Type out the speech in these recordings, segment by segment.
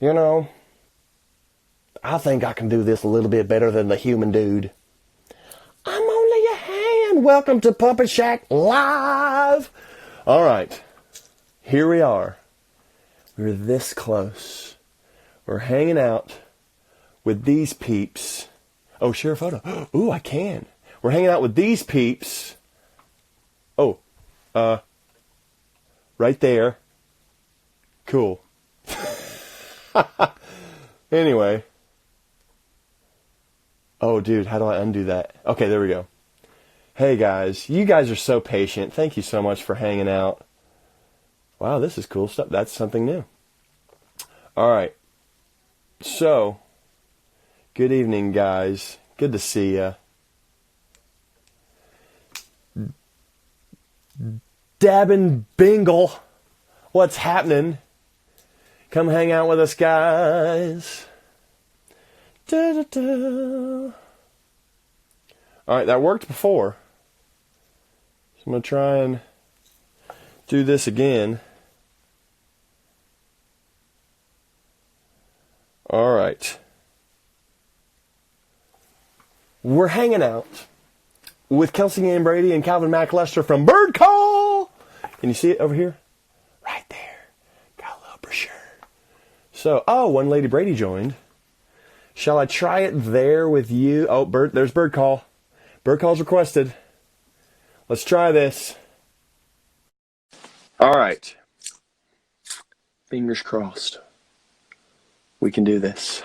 You know, I think I can do this a little bit better than the human dude. I'm only a hand. Welcome to Puppet Shack Live. All right, here we are. We're this close. We're hanging out with these peeps. Oh, share a photo. Ooh, I can. We're hanging out with these peeps. Oh, right there. Cool. Anyway. Oh, dude, how do I undo that? Okay, there we go. Hey, guys. You guys are so patient. Thank you so much for hanging out. Wow, this is cool stuff. That's something new. All right. So, good evening, guys. Good to see ya. Dabbin Bingle. What's happening? Come hang out with us, guys. Da-da-da. All right, that worked before. So I'm going to try and do this again. All right. We're hanging out with Kelsey and Brady and Calvin McLester from Birdcall. Can you see it over here? Right there. Got a little brochure. So, one lady Brady joined. Shall I try it there with you? Oh, there's Birdcall. Birdcall's requested. Let's try this. All right. Fingers crossed. We can do this.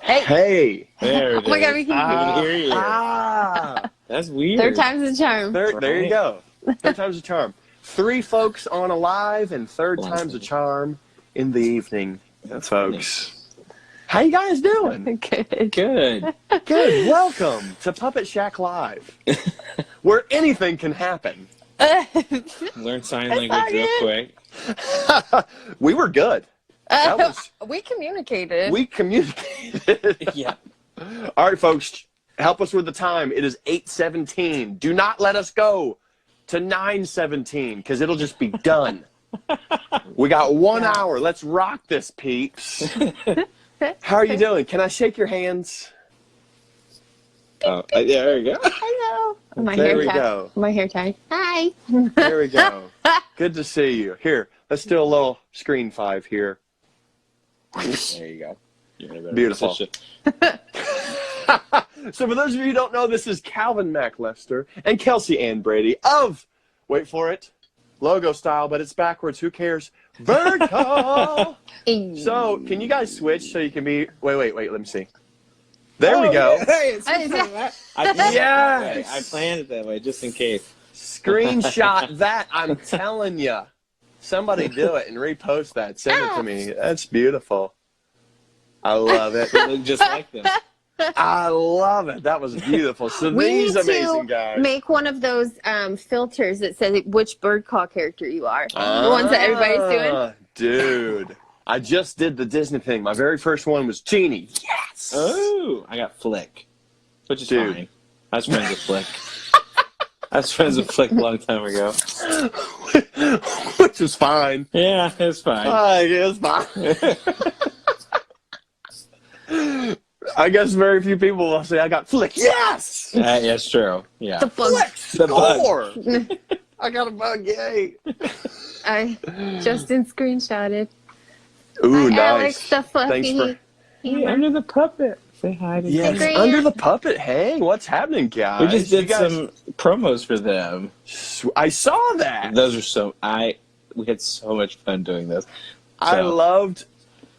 Hey. There it is. Oh my God, we can hear you. That's weird. Third time's a charm. There you go. Third time's a charm. 3 folks on a live and third time's a charm in the evening, folks. How you guys doing? Good. Good. Good. Welcome to Puppet Shack Live, where anything can happen. Learn sign language real quick. We were good. We communicated. We communicated. Yeah. All right, folks, help us with the time. It is 8:17. Do not let us go to 9:17 because it'll just be done. We got 1 hour. Let's rock this, peeps. How are you doing? Can I shake your hands? Oh, there you go. Hello. My There hair we tie. go. My hair tie. Hi. There we go. Good to see you. Here, let's do a little screen 5 here. There you go. You're in a better Beautiful. position. So for those of you who don't know, this is Calvin McLester and Kelsey Ann Brady of, wait for it, logo style, but it's backwards. Who cares? Birdcall. So can you guys switch so you can be, wait, let me see. There we go. Hey, it's Yes. I planned it that way just in case. Screenshot that. I'm telling you. Somebody do it and repost that. Send it to me. That's beautiful. I love it. You look just like them. I love it. That was beautiful. So We these need amazing to guys. make one of those filters that says which Birdcall character you are. The ones that everybody's doing. Dude, I just did the Disney thing. My very first one was Genie. Yes. Oh, I got Flick, which is Dude. fine. I was friends with Flick. I was friends with Flick a long time ago. Which is fine. Yeah, it's fine. It's fine. I guess very few people will say I got Flick. Yes. Yeah, it's true. Yeah. The bug. Flick The bug. score. I got a bug. Yay. Justin screenshotted. Ooh, Hi, nice. Alex the fluffy. Thanks for. Hey, under the puppet. Say hi to Yes, Grant. under the puppet. Hey, what's happening, guys? We just did You guys- some promos for them. I saw that. Those are so we had so much fun doing this. I So- loved.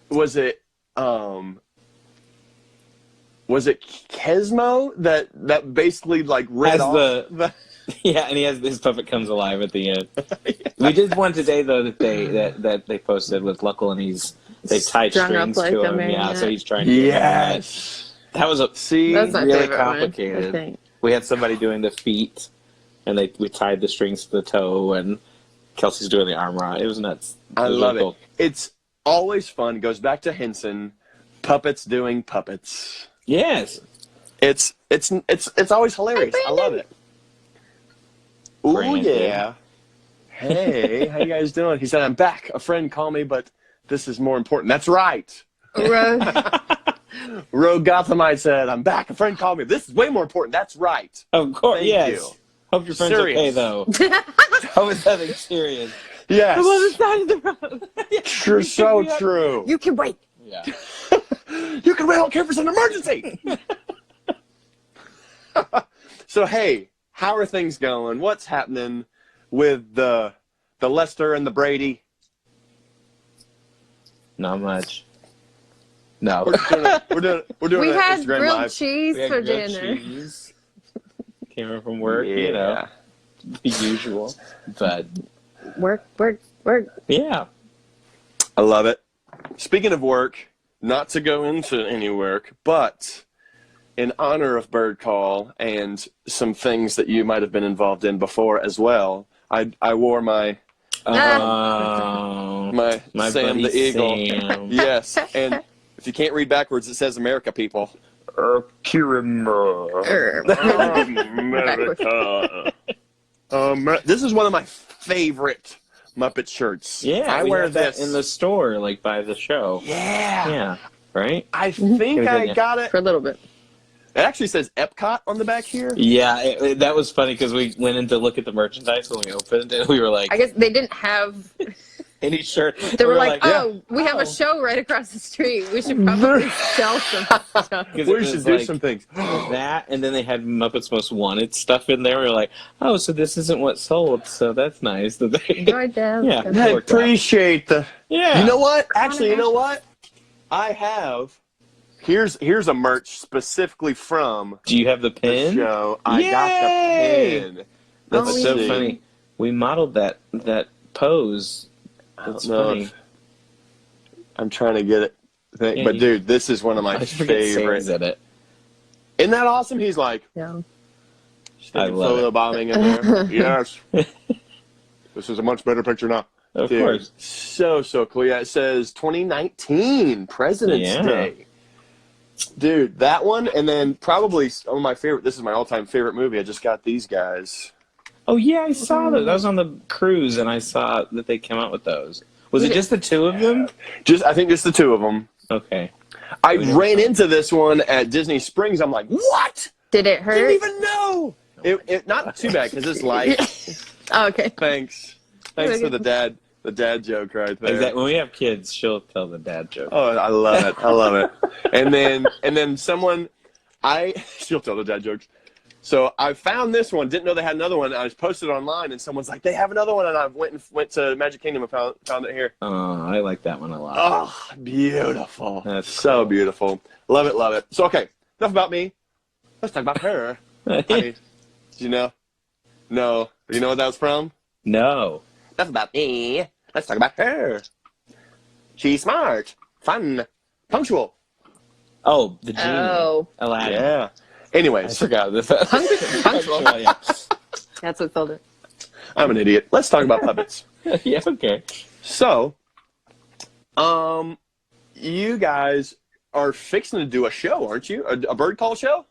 Was it Kesmo that basically like read Has off the yeah, and his puppet comes alive at the end. We did one today though that they posted with Luckle, and they tied Strung up strings like to a him. Yeah, marionette. so he's trying to get Yes. that was See, That's my really favorite one, I complicated. think. We had somebody doing the feet, and we tied the strings to the toe, and Kelsey's doing the arm around. It was nuts. I was love really it. It's always fun. It goes back to Henson, puppets doing puppets. Yes. It's always hilarious. I love it. Ooh, Brandon. yeah. Hey, how you guys doing? He said, I'm back. A friend called me, but This is more important. That's right. Rogue. Rogue Gothamite said, I'm back. A friend called me. This is way more important. That's right. Of course, Thank yes. you. Hope your friend's Serious. okay, though. That was nothing serious. Yes. I'm on the side of the road. True, so true. You can wait. Yeah. You can wait. I don't care if it's an emergency. So, hey, how are things going? What's happening with the Lester and the Brady? Not much. No. We're doing We an had Instagram grilled live. cheese We had for grilled dinner. cheese. Came in from work, Yeah. you know, the usual. But Work. yeah, I love it. Speaking of work, not to go into any work, but in honor of Birdcall and some things that you might have been involved in before as well, I wore my my Sam buddy the Eagle. Sam. Yes, and if you can't read backwards, it says America, people. America. This is one of my favorite Muppet shirts. Yeah, I we wear had that this in the store, like by the show. Yeah. Yeah, right. I think I got it. For a little bit. It actually says Epcot on the back here. Yeah, that was funny because we went in to look at the merchandise when we opened it. We were like, I guess they didn't have. any shirt. They were like, yeah. "Oh, we have a show right across the street. We should probably sell some stuff." 'Cause it We was should do like some things. that, and then they had Muppets Most Wanted stuff in there. We were like, oh, so this isn't what sold, so that's nice. That they, Right down. Yeah. I appreciate the. yeah. You know what? Actually, you know what? I have. Here's a merch specifically from Do you have the the pin? show. I got the Yay! pin. That's Let's so see. funny. We modeled that pose. I don't That's know funny. if- I'm trying to get it. Yeah, But you- dude, this is one of my I forget favorites. Sam's in it. Isn't that awesome? He's like, Yeah. I love it. bombing in there. Yes. This is a much better picture now. Of Dude, course. So cool. Yeah, it says 2019 President's Yeah. Day. Dude, that one, and then probably one of my favorite. This is my all-time favorite movie. I just got these guys. Oh yeah, I saw that. That was on the cruise, and I saw that they came out with those. Was it just the two of them? I think just the two of them. Okay. I ran into this one at Disney Springs. I'm like, what? Did it hurt? Didn't even know. It not too bad because it's light. Oh, okay. Thanks for the dad joke right there. Exactly. When we have kids, she'll tell the dad joke. Oh, I love it. And then someone, she'll tell the dad jokes. So I found this one, didn't know they had another one. I just posted it online, and someone's like, they have another one, and I went to Magic Kingdom and found it here. Oh, I like that one a lot. Oh, beautiful. That's so cool. beautiful. Love it. So, okay, enough about me. Let's talk about her. Did you know? No. Do you know what that was from? No. Enough about me. Let's talk about her. She's smart, fun, punctual. Oh, the genie. Oh. Aladdin. Yeah. I Anyways, forgot this. Punctual. Yeah. That's what sold it. I'm an idiot. Let's talk about puppets. Yeah. Okay. So, you guys are fixing to do a show, aren't you? A bird call show?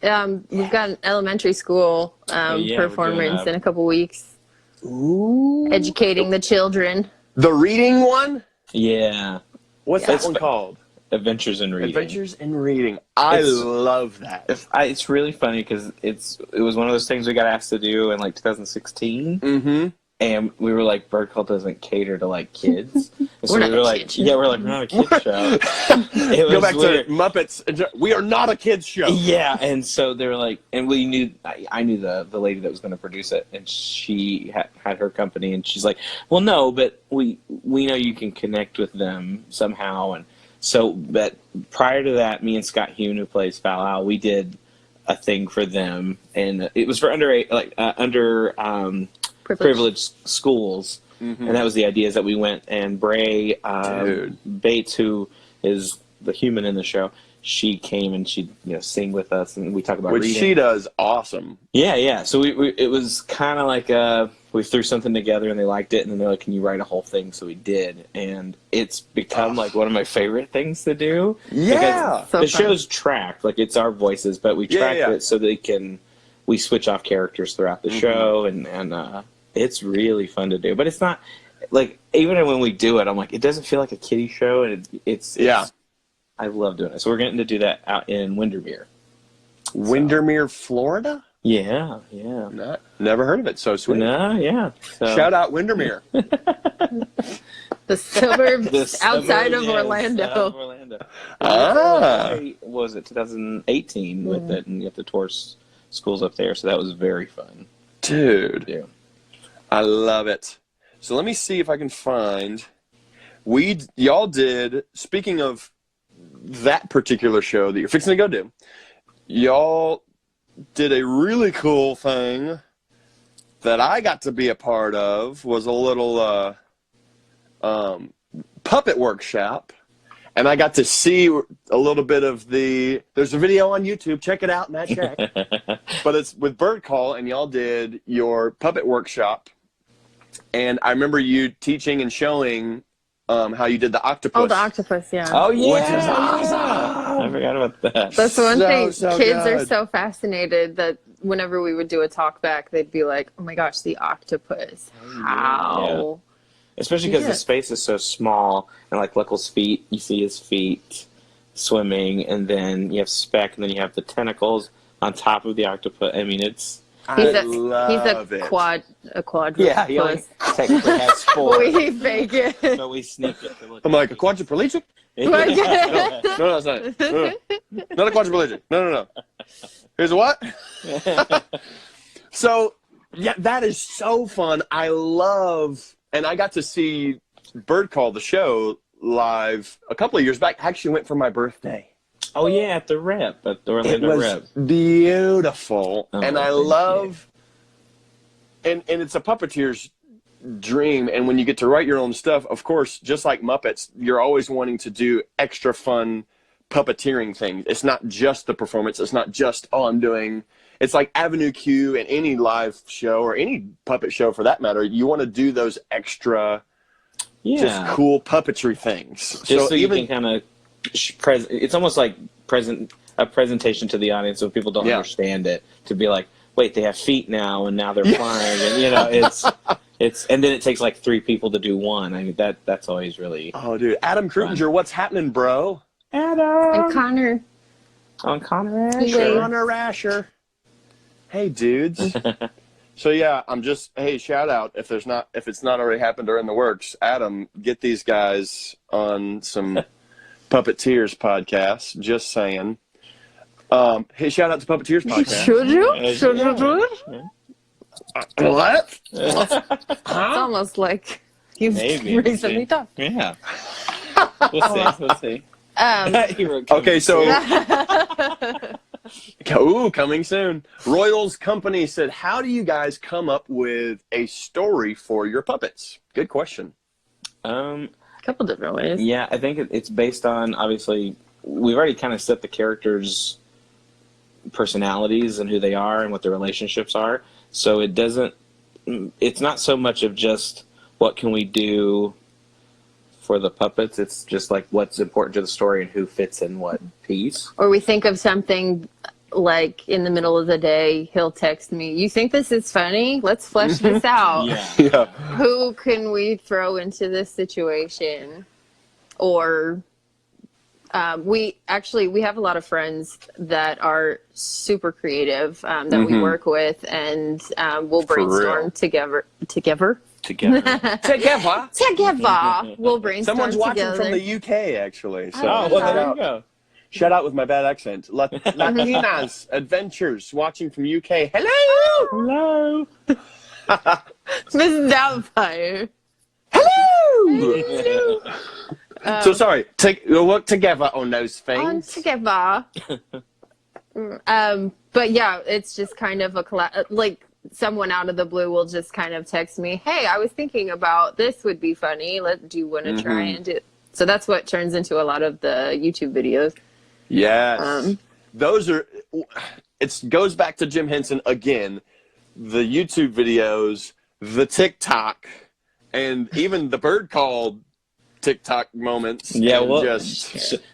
We've got an elementary school yeah, we're doing performance that. in a couple weeks, Ooh. educating the children. The reading one? Yeah. What's Yeah. that one called? Adventures in Reading. Adventures in Reading. I It's- love that. It's really funny because it was one of those things we got asked to do in like 2016, Mm-hmm. and we were like, Birdcall doesn't cater to like kids. And so We're we not were a like, kid show. yeah, we're like, we're not a kid show. It was Go back weird. to Muppets. We are not a kids show. Yeah, and so they were like, and we knew, I knew the lady that was going to produce it, and she had her company, and she's like, well, no, but we know you can connect with them somehow, and so, but prior to that, me and Scott Hune, who plays Foul Al, we did a thing for them, and it was for privileged schools. Mm-hmm. And that was the idea, is that we went, and Bray Dude. Bates, who is the human in the show, she came and she'd sing with us, and we talk about Which reading. she does awesome. Yeah. So it was kind of like we threw something together, and they liked it, and then they're like, "Can you write a whole thing?" So we did, and it's become like one of my favorite things to do. Yeah. So The fun. show's tracked, like it's our voices, but we tracked Yeah. it so we switch off characters throughout the show, and it's really fun to do. But it's not. like even when we do it, I'm like, it doesn't feel like a kiddie show, and it's I love doing it. So we're getting to do that out in Windermere. Windermere, Florida? Yeah. Never heard of it. So sweet. No, yeah. So. Shout out Windermere. The suburbs outside of Orlando. Outside of Orlando. What was it, 2018 with it, and you have to tour schools up there, so that was very fun. Dude. Yeah. I love it. So let me see if I can find. Y'all did, speaking of that particular show that you're fixing to go do, y'all did a really cool thing that I got to be a part of. Was a little puppet workshop, and I got to see a little bit of there's a video on YouTube, check it out, Matt Shack. But it's with Birdcall, and y'all did your puppet workshop, and I remember you teaching and showing how you did the octopus. Oh, the octopus, yeah. Oh, yeah. Which is awesome. I forgot about that. That's the one thing. So Kids are good. so fascinated that whenever we would do a talk back, they'd be like, oh my gosh, the octopus. How? Especially because the space is so small, and like Luckle's feet, you see his feet swimming, and then you have Speck, and then you have the tentacles on top of the octopus. I mean, it's... He's a quadrupus. Yeah, he only technically has 4. We fake it. So we sneak it to look I'm like, a quadriplegic? No, it's not. No. Not a quadriplegic. No. Here's a what? So, yeah, that is so fun. I love, and I got to see Birdcall, the show, live a couple of years back. I actually went for my birthday. Oh, yeah, at the Rep, at the Orlando Rep. It was beautiful. Oh, and I love, and it's a puppeteer's dream. And when you get to write your own stuff, of course, just like Muppets, you're always wanting to do extra fun puppeteering things. It's not just the performance. It's not just, I'm doing. It's like Avenue Q and any live show or any puppet show for that matter. You want to do those extra, just cool puppetry things. Just so you can kind of, it's almost like a presentation to the audience so people don't understand it. To be like, wait, they have feet now, and now they're flying, and it's and then it takes like 3 people to do one. I mean that's always really. Oh, dude, Adam Kreutinger, what's happening, bro? And Connor. On Connor Asher. Connor Asher. Hey, dudes. So yeah, shout out if it's not already happened or in the works. Adam, get these guys on some Puppeteers podcast. Just saying. Hey, shout out to Puppeteers podcast. Should you? Should you do it? What? It's almost like you've recently talked. Yeah. We'll see. Okay, so coming soon. Royals Company said, how do you guys come up with a story for your puppets? Good question. A couple different ways. Yeah, I think it's based on, obviously, we've already kind of set the characters' personalities and who they are and what their relationships are. So it's not so much of just what can we do for the puppets. It's just like what's important to the story and who fits in what piece. Or we think of something like in the middle of the day, he'll text me, you think this is funny? Let's flesh this out. Yeah. Who can we throw into this situation? Or we have a lot of friends that are super creative that we work with, and we'll brainstorm together. We'll brainstorm Someone's watching together. from the UK, actually. So There you go. shout out with my bad accent. Latina's Adventures watching from UK. Hello! Miss Doubtfire. Hello! So sorry. We'll work together on those things. Together. But yeah, it's just kind of like someone out of the blue will just kind of text me, hey, I was thinking about this would be funny. Do you want to try and do it? So that's what turns into a lot of the YouTube videos. Yes. It goes back to Jim Henson again. The YouTube videos, the TikTok, and even the Birdcall TikTok moments. Yeah, well,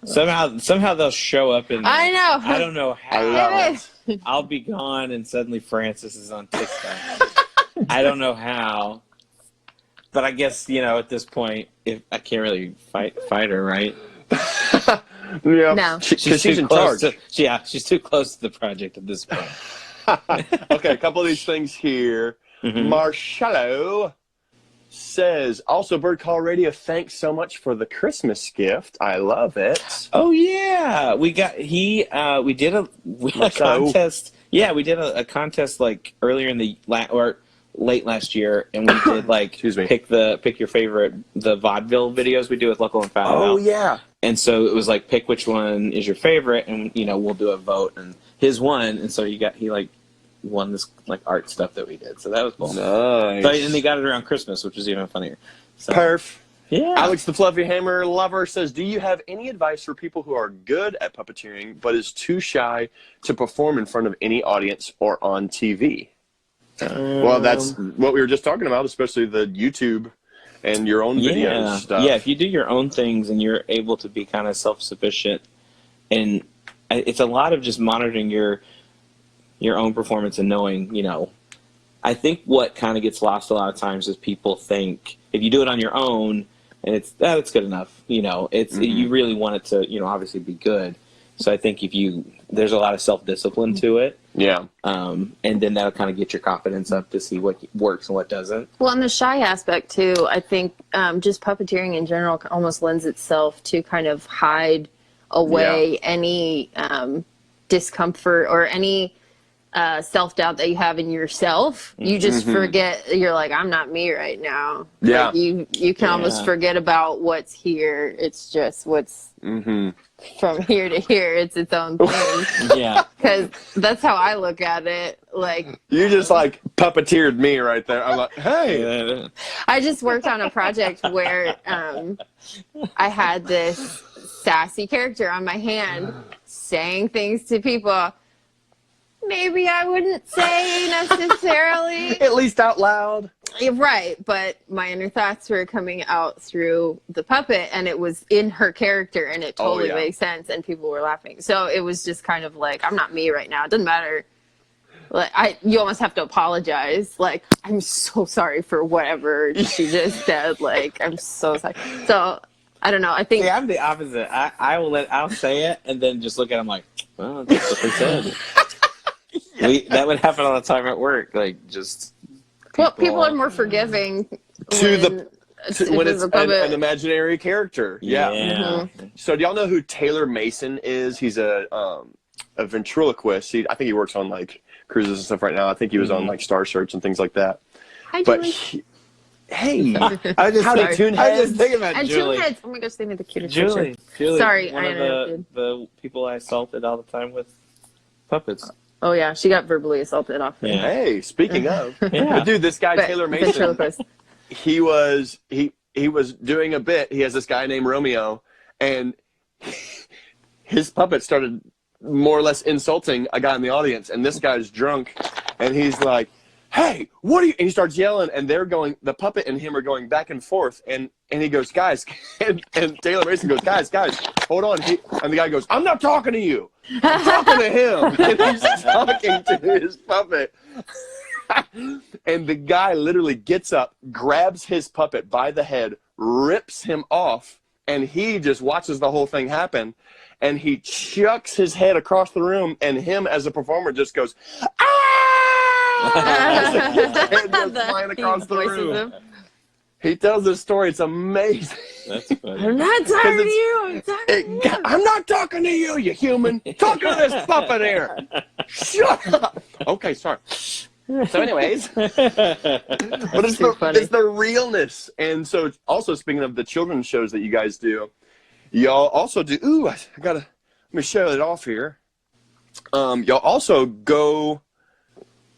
somehow they'll show up in there. I know. I don't know how. I love it. I'll be gone, and suddenly Francis is on TikTok. I don't know how. But I guess, at this point, if I can't really fight her, right? Yeah, No. she's in close charge. She's too close to the project at this point. Okay, a couple of these things here. Marcello says, also Birdcall Radio, thanks so much for the Christmas gift. I love it. Oh yeah, we did a contest. Yeah, we did a contest like earlier in the late last year, and we did like pick your favorite the vaudeville videos we do with Local and Fandom. Oh yeah. And so it was like pick which one is your favorite, and we'll do a vote, and his won, and so he won this like art stuff that we did. So that was cool. Nice. So, and they got it around Christmas, which was even funnier. So, Perf. Yeah. Alex the Fluffy Hammer Lover says, do you have any advice for people who are good at puppeteering but is too shy to perform in front of any audience or on TV? Well, that's what we were just talking about, especially the YouTube and your own videos stuff. Yeah, if you do your own things and you're able to be kind of self-sufficient, and it's a lot of just monitoring your own performance and knowing, I think what kind of gets lost a lot of times is people think if you do it on your own and it's good enough, you really want it to, obviously be good. So I think there's a lot of self-discipline to it. Yeah. And then that'll kind of get your confidence up to see what works and what doesn't. Well, and the shy aspect too, I think just puppeteering in general almost lends itself to kind of hide away any discomfort or any self-doubt that you have in yourself. You just forget, you're like, I'm not me right now. Yeah. Like you can almost forget about what's here. It's just what's from here to here. It's its own thing. Yeah. Because that's how I look at it. Like, you just like puppeteered me right there. I'm like, hey. I just worked on a project where I had this sassy character on my hand saying things to people maybe I wouldn't say necessarily. At least out loud. Right, but my inner thoughts were coming out through the puppet, and it was in her character, and it totally makes sense, and people were laughing. So it was just kind of like, I'm not me right now. It doesn't matter. Like you almost have to apologize. Like, I'm so sorry for whatever she just said. Like, I'm so sorry. So I don't know. I think I'm the opposite. I'll say it and then just look at him like, well, that's what they said. That would happen all the time at work. Like, just people are more forgiving when it's an imaginary character. Yeah. So do y'all know who Taylor Mason is? He's a ventriloquist. I think he works on like cruises and stuff right now. I think he was on like Star Search and things like that. Hi, but Julie. I just I was just thinking about and Julie. Heads. Oh my gosh, they made the cutest Julie. Sorry, one I of interrupted. the people I assaulted all the time with puppets. Oh yeah, she got verbally assaulted often. Yeah. Hey, speaking of, but dude, this guy Taylor Mason, he was doing a bit. He has this guy named Romeo, and his puppet started more or less insulting a guy in the audience, and this guy's drunk, and he's like, hey, what are you, and he starts yelling, and the puppet and him are going back and forth, and he goes, guys, and Taylor Mason goes, guys, hold on, and the guy goes, I'm not talking to you, I'm talking to him, and he's talking to his puppet, and the guy literally gets up, grabs his puppet by the head, rips him off, and he just watches the whole thing happen, and he chucks his head across the room, and him as a performer just goes, head goes flying across the room. He tells this story. It's amazing. That's funny. I'm not talking to you. I'm not talking to you, you human. Talking to this puppet here. Shut up. Okay, sorry. So anyways, but it's the realness. And so also speaking of the children's shows that you guys do, y'all also do, let me show it off here. Y'all also go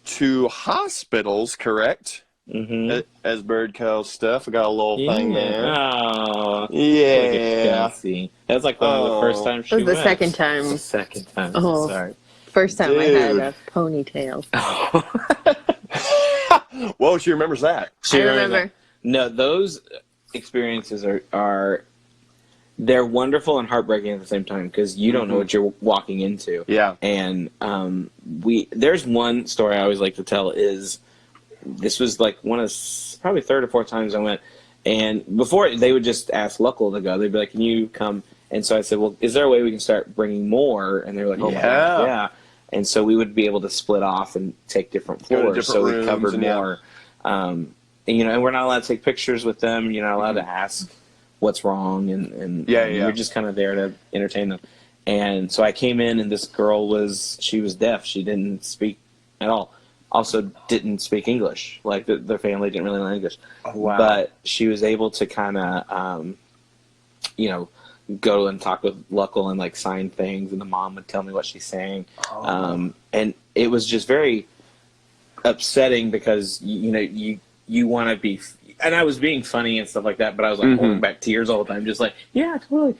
to hospitals, correct? As Birdcall stuff. I got a little thing there. Oh, yeah. Kelsey. That was like one of the first times she went. It was the second time. The second time. Oh. Sorry. First time I had a ponytail. Whoa, she remembers that. I remember. No, those experiences are they're wonderful and heartbreaking at the same time because you don't know what you're walking into. Yeah. And there's one story I always like to tell is this was like one of probably third or fourth times I went. And before, they would just ask Luckle to go. They'd be like, can you come? And so I said, well, is there a way we can start bringing more? And they were like, oh, my God, yeah. And so we would be able to split off and take different floors. So we covered more. And, you know, and we're not allowed to take pictures with them. You're not allowed to ask what's wrong. And you're just kind of there to entertain them. And so I came in, and this girl she was deaf. She didn't speak at all. Also didn't speak English. Like, the family didn't really learn English. Oh, wow. But she was able to kind of, you know, go and talk with Luckle and, like, sign things, and the mom would tell me what she's saying. And it was just very upsetting because, you know, you want to be... And I was being funny and stuff like that, but I was, like, holding back tears all the time, just like, yeah, totally.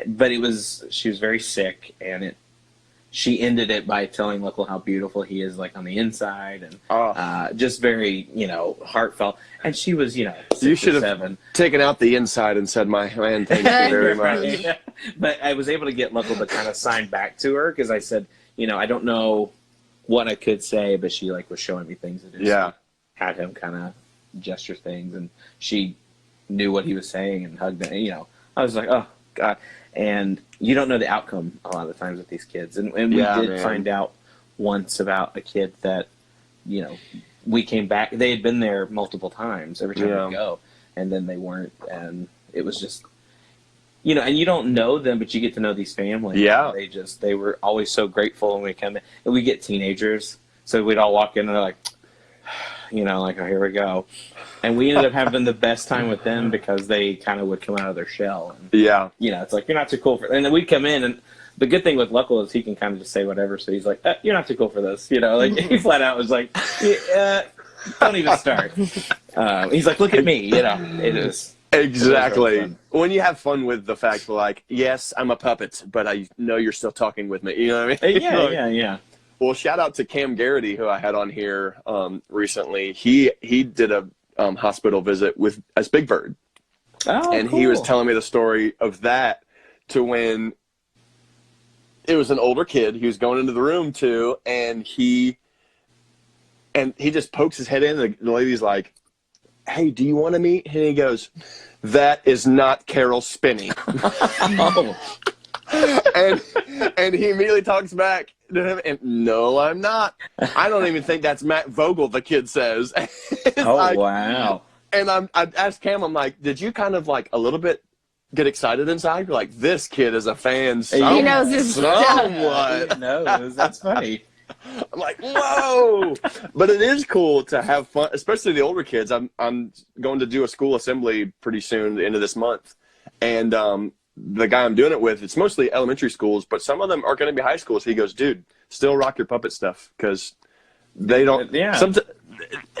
But she was very sick, and she ended it by telling Luckle how beautiful he is, like, on the inside, and just very, you know, heartfelt. And she was, you know, 6 you should or have 7. taken out the inside and said, my man, thank you very much. Yeah. But I was able to get Luckle to kind of sign back to her, because I said, you know, I don't know what I could say, but she, like, was showing me things to do. So I had him kind of gesture things, and she knew what he was saying and hugged him. You know, I was like, oh, God. And you don't know the outcome a lot of the times with these kids. And we did find out once about a kid that, you know, we came back. They had been there multiple times every time we go, and then they weren't. And it was just, you know, and you don't know them, but you get to know these families. Yeah. They were always so grateful when we come in. And we get teenagers, so we'd all walk in and they're like, you know, like, oh, here we go. And we ended up having the best time with them because they kind of would come out of their shell. And, you know, it's like, you're not too cool for... And then we'd come in, and the good thing with Luckle is he can kind of just say whatever. So he's like, you're not too cool for this. You know, like, he flat out was like, don't even start. He's like, look at me. You know, it is... Exactly. It was really when you have fun with the fact, like, yes, I'm a puppet, but I know you're still talking with me. You know what I mean? Yeah. Well, shout out to Cam Garrity, who I had on here recently. He did a hospital visit as Big Bird. Oh, and cool. he was telling me the story of that, to when it was an older kid he was going into the room to, and he just pokes his head in, and the lady's like, hey, do you want to meet? And he goes, that is not Carol Spinney. and he immediately talks back to him, and no, I'm not. I don't even think that's Matt Vogel, the kid says. Wow. And I asked Cam, I'm like, did you kind of, like, a little bit get excited inside? You're like, this kid is a fan he knows his somewhat. He knows. That's funny. I'm like, whoa. But it is cool to have fun, especially the older kids. I'm going to do a school assembly pretty soon, the end of this month. And the guy I'm doing it with, it's mostly elementary schools, but some of them are going to be high schools. He goes, dude, still rock your puppet stuff, because they don't.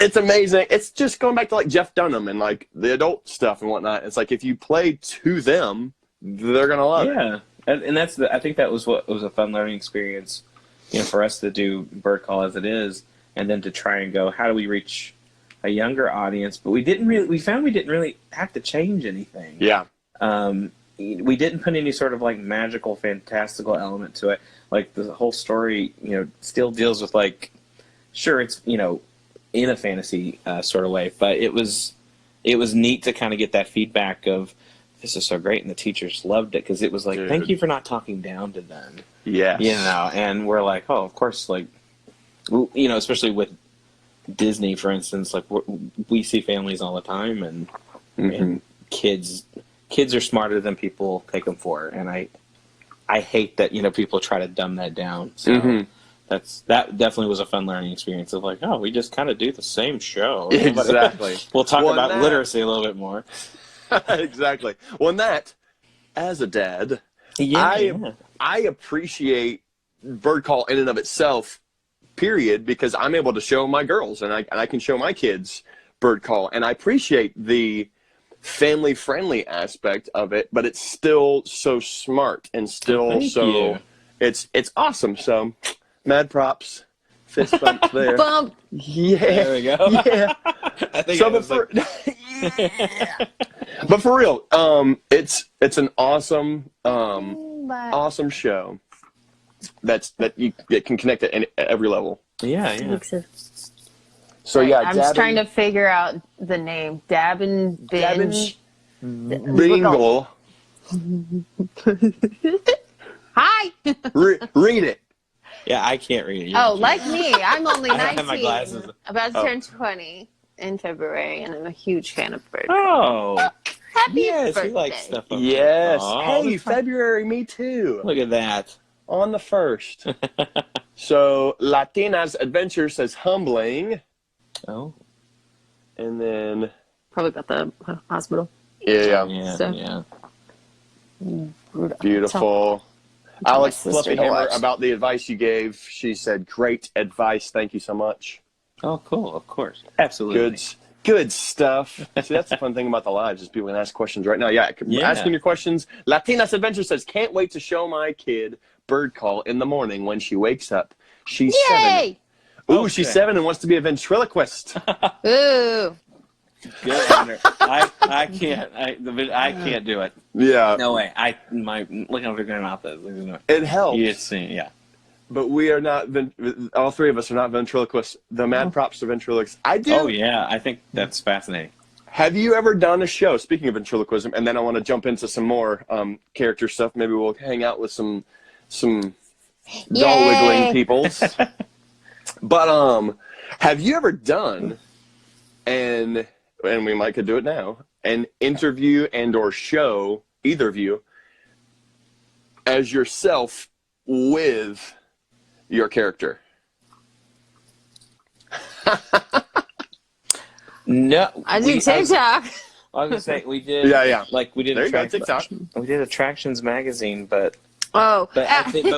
It's amazing. It's just going back to, like, Jeff Dunham and, like, the adult stuff and whatnot. It's like, if you play to them, they're going to love it. Yeah. And that's I think that was what was a fun learning experience, you know, for us to do Birdcall as it is, and then to try and go, how do we reach a younger audience? But we found we didn't really have to change anything. Yeah. We didn't put any sort of, like, magical, fantastical element to it. Like, the whole story, you know, still deals with, like, sure, it's, you know, in a fantasy sort of way, but it was neat to kind of get that feedback of, this is so great, and the teachers loved it, because it was like, Dude. Thank you for not talking down to them. Yes. You know, and we're like, oh, of course, like, you know, especially with Disney, for instance, like, we see families all the time, and kids are smarter than people take them for, and I hate that, you know, people try to dumb that down. So that definitely was a fun learning experience of, like, oh, we just kind of do the same show. Exactly. We'll talk about literacy a little bit more. Exactly. Well, and that, as a dad, I appreciate Birdcall in and of itself, period, because I'm able to show my girls, and I can show my kids Birdcall, and I appreciate the family-friendly aspect of it, but it's still so smart and still it's awesome. So, mad props. Fist bump there. Bump. Yeah. There we go. Yeah. I think So, but for real, it's an awesome awesome show that you can connect at every level. Yeah. So yeah, I'm just trying to figure out the name. Bingle. Hi. Read it. Yeah, I can't read it. Oh, like me, I'm only 19. I have my glasses. About to turn 20 in February, and I'm a huge fan of Birdcall. Oh, Happy yes, birthday. he likes stuff. Yes. Oh, Hey, February, me too. look at that. On the 1st. So Latina's Adventure says humbling. Oh, Mm-hmm. And then Probably got the hospital. yeah, So- yeah. Beautiful. Tell my Alex sister to Fluffyhammer, watch. about the advice you gave, she said, great advice. Thank you so much. Oh, cool. Of course, absolutely. Good stuff. See, that's the fun thing about the lives is people can ask questions right now. Yeah, Yeah. asking your questions. Latinas Adventure says, can't wait to show my kid Birdcall in the morning when she wakes up. She's 7. Yay! Ooh, Okay. she's 7 and wants to be a ventriloquist. Ooh. Good honor. I can't do it. Yeah. No way. Look how big my mouth is. It helps. Yeah. But we are not, all three of us are not ventriloquists. The mad props to ventriloquists. I do. Oh yeah, I think that's fascinating. Have you ever done a show, speaking of ventriloquism, and then I want to jump into some more character stuff. Maybe we'll hang out with some doll wiggling peoples. But have you ever done, and we might could do it now, an interview and or show, either of you, as yourself with your character? No, I do TikTok. I was gonna say we did. Yeah. Like we did. There you go, TikTok. We did Attractions magazine, but Oh.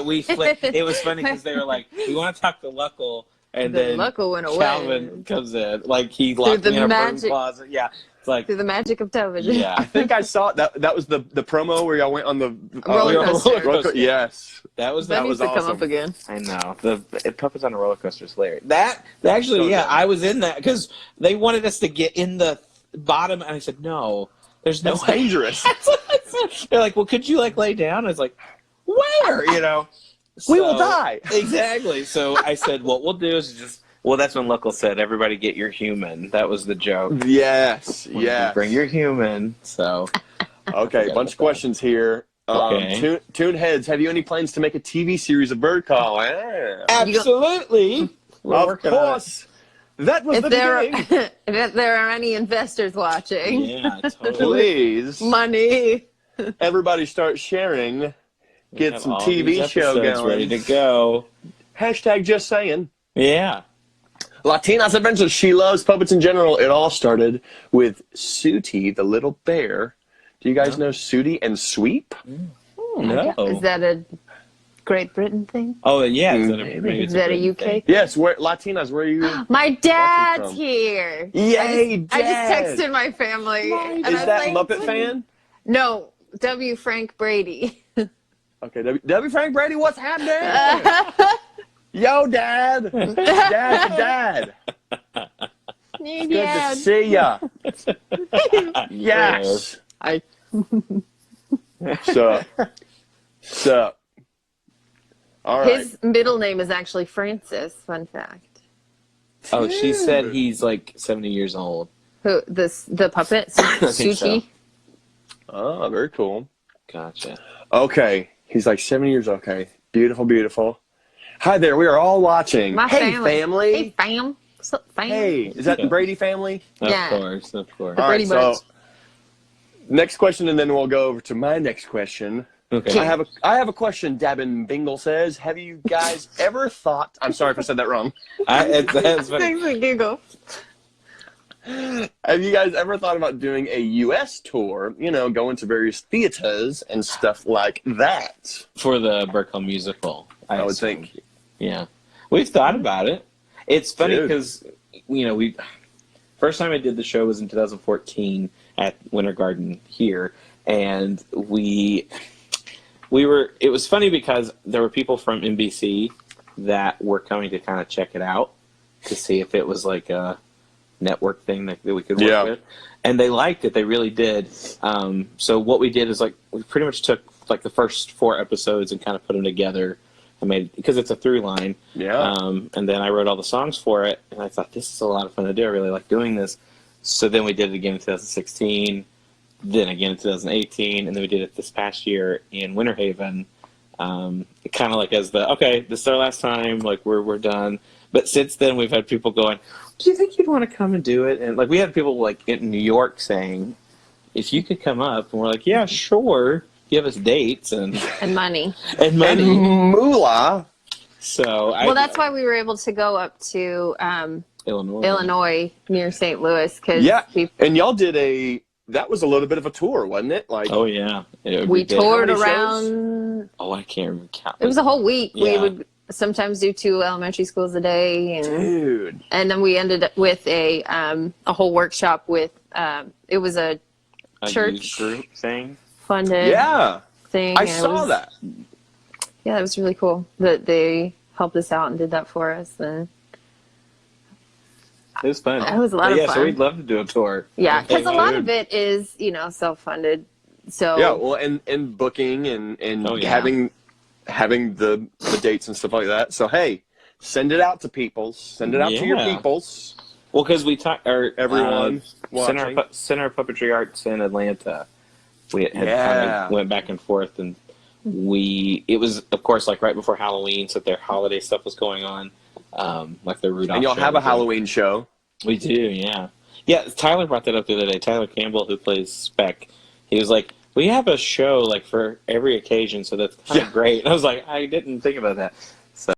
we flipped. It was funny because they were like, "We want to talk to Luckle," and Then then Luckle went away. Calvin comes in, like he locked the me in a broom magic- closet. Yeah, it's like Through the magic of television. I yeah. think I saw it. That was the promo where y'all went on the Roller coaster. Yes. That was That that needs was to come awesome. up again. I know the Puppets on a Roller Coaster is hilarious. That actually, So yeah, good. I was in that because they wanted us to get in the bottom, and I said no. There's no That's way. dangerous. That's what I said. They're like, well, could you like lay down? I was like, where? We will die. Exactly. So I said, what we'll do is just. Well, that's when Luckle said, "Everybody get your human." That was the joke. Yes. Yes. Bring your human. So. Okay, bunch of questions here. Okay. Tune heads, have you any plans to make a TV series of Birdcall? Absolutely. We're Of working on it. course. That was If the there, beginning. if there are any investors watching, Yeah, totally. Please, money. everybody start sharing. Get Have some all TV these show episodes going. ready to go. Hashtag just saying. Yeah. Latinas Adventures, she loves puppets in general. It all started with Sooty, the little bear. Do you guys know Sooty and Sweep? No. Is that a Great Britain thing? Oh yeah. Maybe. Is that a UK thing? Yes, Latinas, where are you? My dad's from? here. Yay, I Dad. just texted my family. And I Is was that like, Muppet fan? No, W. Frank Brady. Okay, W. Frank Brady, what's happening? Yo, Dad. Dad. Good to see ya. Yes. So. All right. His middle name is actually Francis. Fun fact. Oh, she said he's like 70 years old. Who the puppet? think Sushi. so. Oh, very cool. Gotcha. Okay. He's like 70 years. Okay. Beautiful, beautiful. Hi there. We are all watching. My hey, family. family. Hey, fam. What's up, fam? Hey, is that the Brady family? Yeah. Of course. All right, Pretty so much. next question, and then we'll go over to my next question. Okay. I have a question. Dabin Bingle says, "Have you guys ever thought?" I'm sorry if I said that wrong. That's funny. Thanks for Google. Have you guys ever thought about doing a U.S. tour? You know, going to various theaters and stuff like that. For the Birdcall musical, I would assume. think. Yeah, we've thought about it. It's funny Dude. because we first time I did the show was in 2014 at Winter Garden here, and we were. It was funny because there were people from NBC that were coming to kind of check it out to see if it was like a network thing that we could work with, and they liked it. They really did. So what we did is like we pretty much took like the first 4 episodes and kind of put them together I made because it's a through line. Yeah. And then I wrote all the songs for it, and I thought this is a lot of fun to do. I really like doing this. So then we did it again in 2016, then again in 2018, and then we did it this past year in Winter Haven. Kind of like as this is our last time, like we're done. But since then, we've had people going, "Do you think you'd want to come and do it?" And like we had people like in New York saying, "If you could come up," and we're like, "Yeah, sure." Give us dates and money. And money. And moolah. So that's why we were able to go up to Illinois near St. Louis. And y'all did that was a little bit of a tour, wasn't it? Like, oh yeah, we toured around. Oh, I can't even count. It was a whole week. Yeah. We would sometimes do 2 elementary schools a day, and dude. And then we ended up with a whole workshop with it was a church group thing. Funded thing. I saw that. Yeah, that was really cool that they helped us out and did that for us. And it was fun. It was a lot of fun. Yeah, so we'd love to do a tour. Yeah, because a lot of it is, self-funded. So yeah, well, and booking and having the dates and stuff like that. So hey, send it out to peoples. Send it out to your peoples. Well, because we talked, everyone Center of Puppetry Arts in Atlanta. We had kind of went back and forth, and it was, of course, like right before Halloween, so their holiday stuff was going on, like the Rudolph. And y'all have a Halloween show. We do, yeah. Yeah, Tyler brought that up the other day. Tyler Campbell, who plays Speck, he was like, we have a show like for every occasion, so that's kind of great. And I was like, I didn't think about that. So.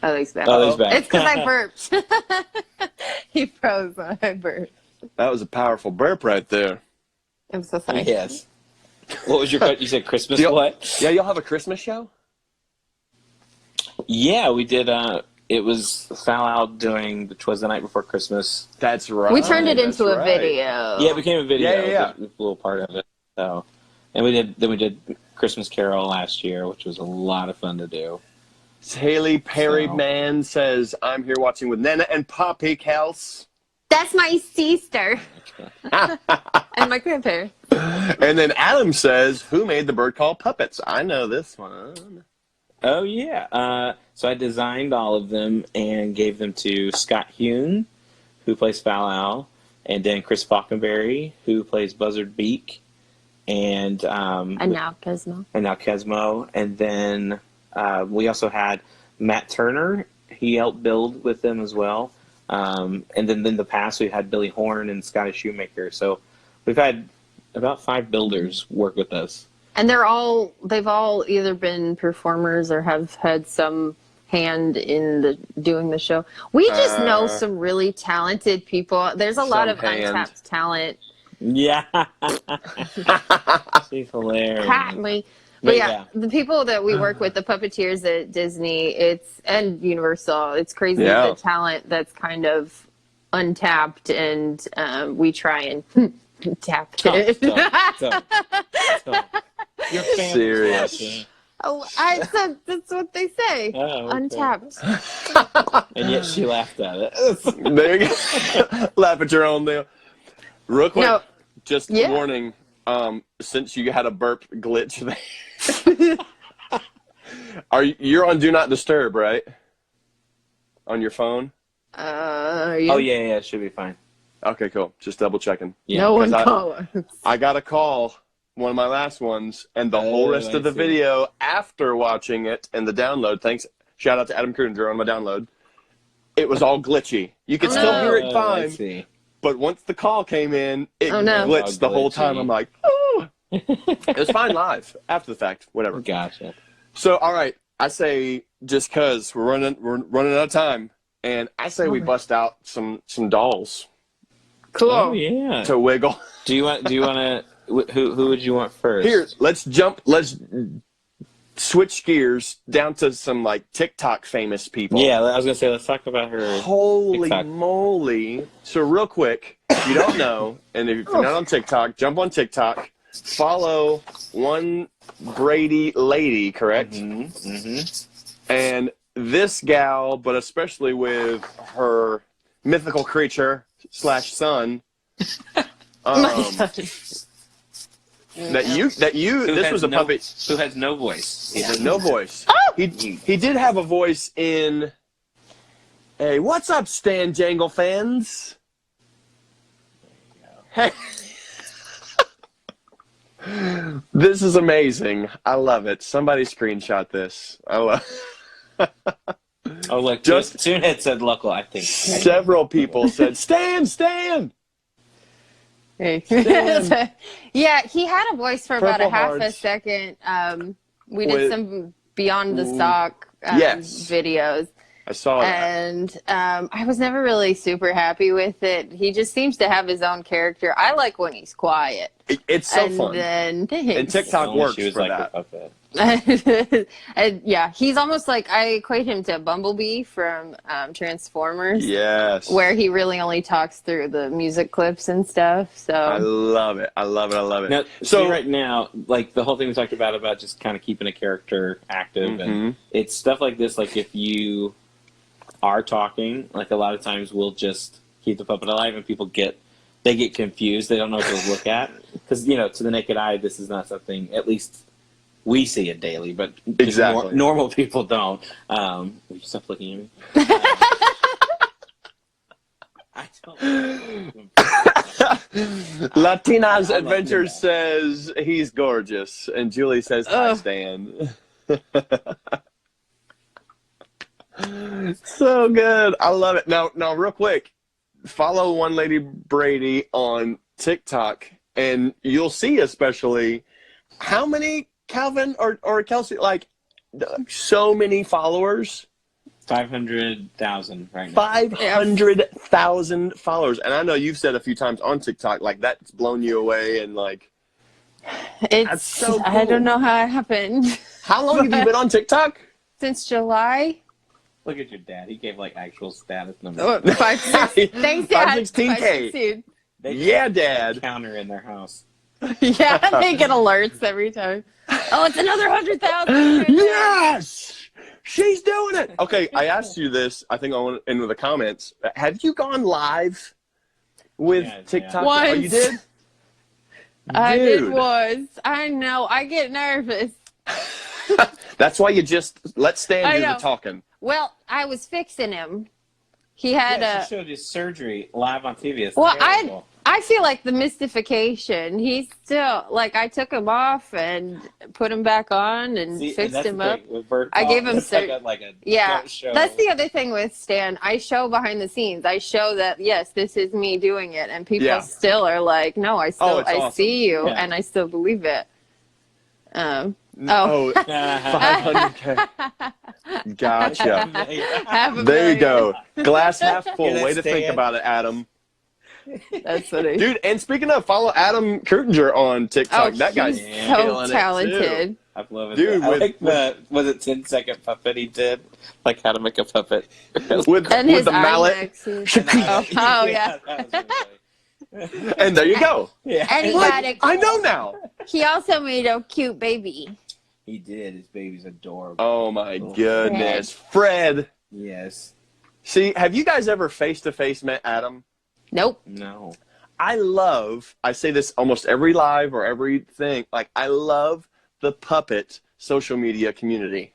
Oh, he's back. Oh, he's back. It's because I burped. He froze when I burped. That was a powerful burp right there. I'm so sorry. Yes. What was your? You said Christmas what? Yeah, y'all have a Christmas show? Yeah, we did. It was Foul Out doing the Twas the Night Before Christmas. That's right. We turned it into a video. Yeah, it became a video. Yeah. It was a little part of it. So, and we did Christmas Carol last year, which was a lot of fun to do. Haley Perryman says, I'm here watching with Nana and Poppy Kels. That's my sister. And my grandparents. And then Adam says, who made the Birdcall puppets? I know this one. Oh, yeah. So I designed all of them and gave them to Scott Hune, who plays Foul Owl, and then Chris Falkenberry, who plays Buzzard Beak, and now Kesmo. And then we also had Matt Turner. He helped build with them as well. And then in the past, we've had Billy Horn and Scottish Shoemaker. So we've had about 5 builders work with us. And they've all either been performers or have had some hand in doing the show. We just know some really talented people. There's a lot of untapped talent. Yeah. She's hilarious. Apparently. But yeah, the people that we work with, the puppeteers at Disney, and Universal, it's crazy the talent that's kind of untapped, and we try and tap it. Your family's serious. Oh, that's what they say. Oh, okay. Untapped. And yet she laughed at it. There you go. Laugh at your own deal. Real quick, just a warning. Since you had a burp glitch there, you're on Do Not Disturb, right? On your phone? Oh yeah, it should be fine. Okay, cool. Just double checking. Yeah. No one call us. I got a call, one of my last ones, and the whole rest of the video after watching it and the download. Thanks. Shout out to Adam Kreutinger on my download. It was all glitchy. You could still hear it fine. I see. But once the call came in, it glitched the whole time. I'm like, oh. It was fine live. After the fact, whatever. Gotcha. So, all right. I say, just because we're running out of time, and I say we bust out some dolls. Cool. Oh, yeah. To wiggle. Do you want to, who would you want first? Here, let's switch gears down to some like TikTok famous people. Yeah, I was gonna say let's talk about her. Holy TikTok. Moly! So real quick, if you don't know, and if you're not on TikTok, jump on TikTok, follow one Brady lady, correct? Mm-hmm. Mm-hmm. And this gal, but especially with her mythical creature / son, This was a puppet who has no voice. He has no voice. Oh! He did have a voice in. Hey, what's up, Stan Jangle fans? Hey. This is amazing. I love it. Somebody screenshot this. I love. Oh, look, Soon had said local, I think. Several people said, Stan! Yeah, he had a voice for about Purple a half Hearts. a second. We did some Beyond the Stock videos. I saw that. And I was never really super happy with it. He just seems to have his own character. I like when he's quiet. It's so fun. And TikTok works for that. And yeah, he's almost like, I equate him to Bumblebee from Transformers. Yes. Where he really only talks through the music clips and stuff. So I love it. Now, so right now, like the whole thing we talked about just kind of keeping a character active, and it's stuff like this. Like if you are talking, like a lot of times we'll just keep the puppet alive, and people get confused. They don't know what to look at because to the naked eye, this is not something. At least we see it daily, but normal people don't. Will you stop looking at me? I don't. Latina's Adventure says he's gorgeous, and Julie says hi, Stan. So good. I love it. Now, real quick, follow One Lady Brady on TikTok, and you'll see especially how many Calvin or Kelsey, like so many followers. 500,000 right now. 500,000 followers. And I know you've said a few times on TikTok, like that's blown you away, and like that's so cool. I don't know how it happened. How long have you been on TikTok? Since July. Look at your dad. He gave like actual status numbers. Oh, 516. Thanks, Dad. 516K. Yeah, Dad. Counter in their house. Yeah, they get alerts every time. Oh, it's another 100,000. Yes, she's doing it. Okay, I asked you this. I think in the comments. Have you gone live with TikTok? Once. Oh, you did. I did once. I know. I get nervous. That's why you just let Stan do the talking. Well, I was fixing him. He had she showed his surgery live on TV. It's well, terrible. I feel like the mystification. He's still like I took him off and put him back on and fixed him up. I gave him like a show. That's the other thing with Stan. I show behind the scenes. I show that yes, this is me doing it, and people still are like, no, I awesome. See you, and I still believe it. 500K. Gotcha. There you go. Glass half full. Way to think about it, Adam. That's funny. Dude, and speaking of, follow Adam Kreutinger on TikTok. That guy's so talented. I love it. Dude, I like was it 10-second puppet he did? Like how to make a puppet. with the mallet. Oh, yeah. And there you go. Yeah. And he got it. I know now. He also made a cute baby. He did. His baby's adorable. Oh my goodness. Fred. Yes. See, have you guys ever face-to-face met Adam? Nope. No. I say this almost every live or everything, like I love the puppet social media community.